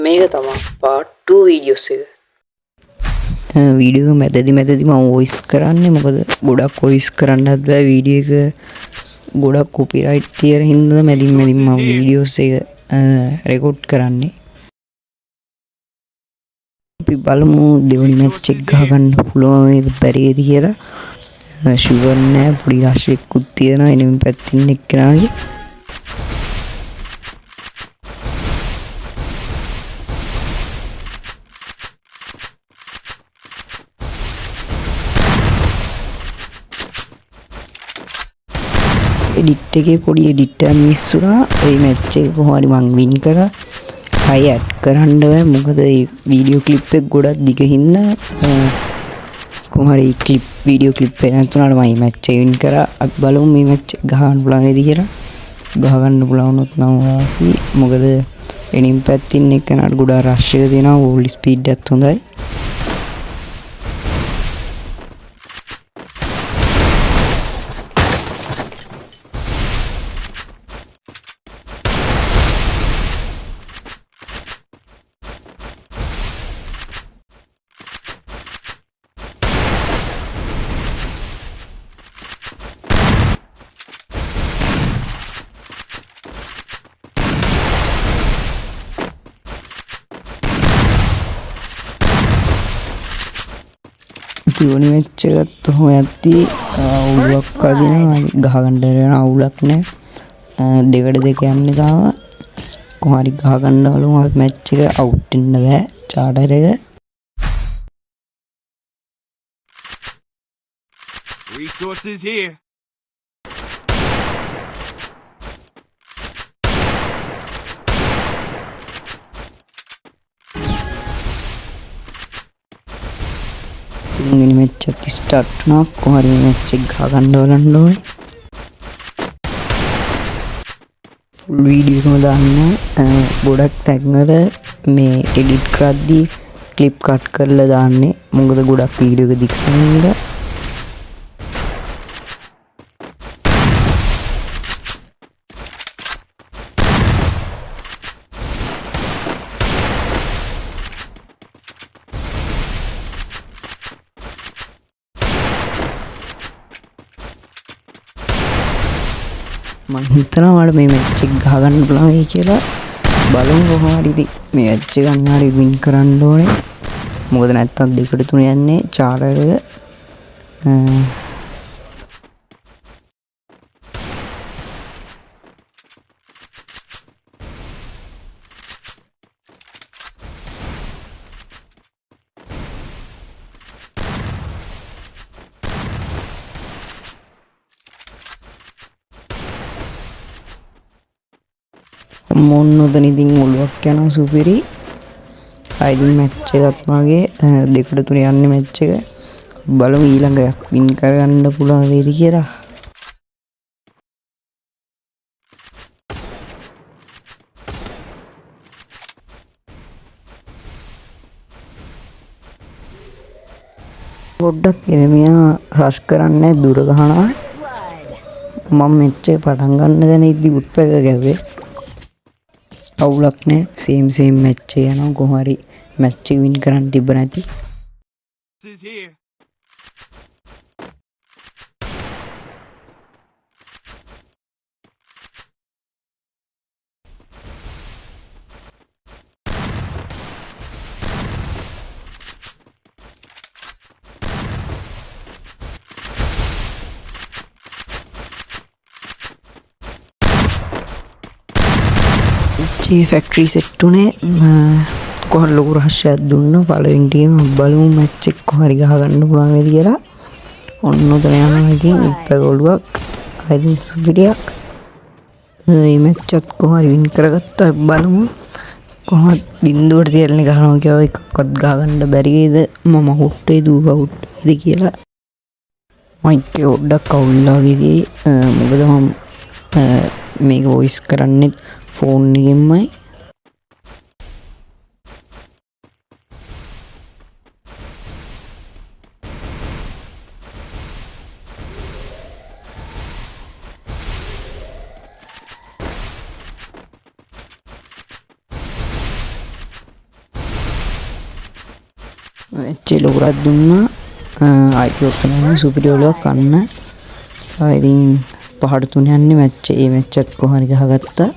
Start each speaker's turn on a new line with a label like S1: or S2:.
S1: මේක තමා part 2 videos එක.
S2: වීඩියෝ මැදදි මම වොයිස් කරන්නේ මොකද ගොඩක් වොයිස් කරන්නත් බෑ වීඩියෝ එක ගොඩක් කොපිරයිට් තියෙන හින්දා මැදින් මම වීඩියෝස් එක රෙකෝඩ් කරන්නේ. අපි බලමු දෙවනි මැච් එක ගහගන්න පුළුවන් වේද බැරිද කියලා. ෂුවර් නෑ පොඩි රෂෙකුත් තියෙනවා එනිමින් පැත්තින් එක්කෙනාගේ. එඩිට් එකේ පොඩි එඩිට් එකක් මිස් වුණා. ඒ මැච් එක කොහොම හරි මං වින් කරා. ආයෙ ඇඩ් කරන්න බෑ මොකද මේ වීඩියෝ ක්ලිප් එක ගොඩක් දිග හින්දා කොහොම හරි වීඩියෝ ක්ලිප් එක නැතුණාට මම මේ මැච් එක වින් කරා. අපි බලමු මේ මැච් එක ගහන්න පුළුවන් වේද කියලා. ගහගන්න පුළුවන් වුණොත් නම් වාසි. මොකද එනින් පැත්තින් එක්කනට ගොඩාක් රෂ් එක දෙනවා. වෝල් ස්පීඩ් එකත් හොඳයි. තිවුණි මැච් එකත් ඔහොම යද්දී අවුලක් අදිනවා. ගහගන්න දෙන අවුලක් නැහැ. දෙකට දෙක යන්නේ තාම. කොහොම හරි ගහගන්න බලමු. මැච් එක අවුට් වෙන්න බෑ චාටර් එක.
S3: Resources here.
S2: තුන්වෙනි මැච් එක ස්ටාර්ට් වුණා. කොහොම හරි මේ මැච් එක ගහගන්න බලන්න ඕනේ. ෆුල් වීඩියෝ එකම දාන්න. ගොඩක් තැන්වල මේ එඩිට් කරද්දී ක්ලිප් කට් කරලා දාන්නේ. මොකද ගොඩක් වීඩියෝ එක දිග වෙනවා. මං හිතනවා මට මේ මැච් එක ගහගන්න පුළුවන් වෙයි කියලා. බලමු කොහොම හරි ඉතින් මේ මැච් එක අනිවාර්යයෙන් වින් කරන්න ඕනේ. මොකද නැත්තම් දෙකට තුන යන්නේ චාර්ටර් එක. මොන්නොතන ඉතින් ඔලුවක් යනවා සුපිරි. ආයිදින් මැච් එකත් මාගේ දෙකට තුන යන්නේ මැච් එක. බලමු ඊළඟ වින් කරගන්න පුළුවන් වේද කියලා. පොඩ්ඩක් එනමියා රෂ් කරන්නේ දුර ගහනවා. මම මැච් එක පටන් ගන්න දැන ඉද්දි බුට් එක ගැව්වේ. අවුලක් නෑ. සේම් මැච් එක යනවා. කොහොම හරි මැච් එක වින් කරන්න තිබ්බ නැති.
S3: Is here.
S2: ෆැක්ටරි සෙට් උනේ කොහොම ලොකු රහස්‍යයක් දුන්නා. පළවෙනි ටීම බලමු මැච් එක කොහොම හරි ගහගන්න පුළුවන් වේද කියලා. ඔන්න උතන යනවා ඉතින් ඉප්පගොළුවක්. ආයිදින් සුපිරියක්. මේ මැච් එකත් කොහොම හරි වින් කරගත්තා. බලමු කොහොමද බින්දුවට තියන්නේ ගහනවා කියලා එකක්වත් ගහගන්න බැරි වේද. මම අවුට් වේද ඌ අවුට් වේද කියලා. මයික් එක පොඩ්ඩක් අවුල්ලා ගියේ. මොකද මම මේක වොයිස් කරන්නේ ෆෝන් එකෙන්මයි. මැච් එක ලොකුරක් දුන්නා. ආයිත් ඔතන සුපිරියෝලුවක් කන්න. ඉතින් පහට තුන යන්නේ මැච් එක කොහරි ගහගත්තා.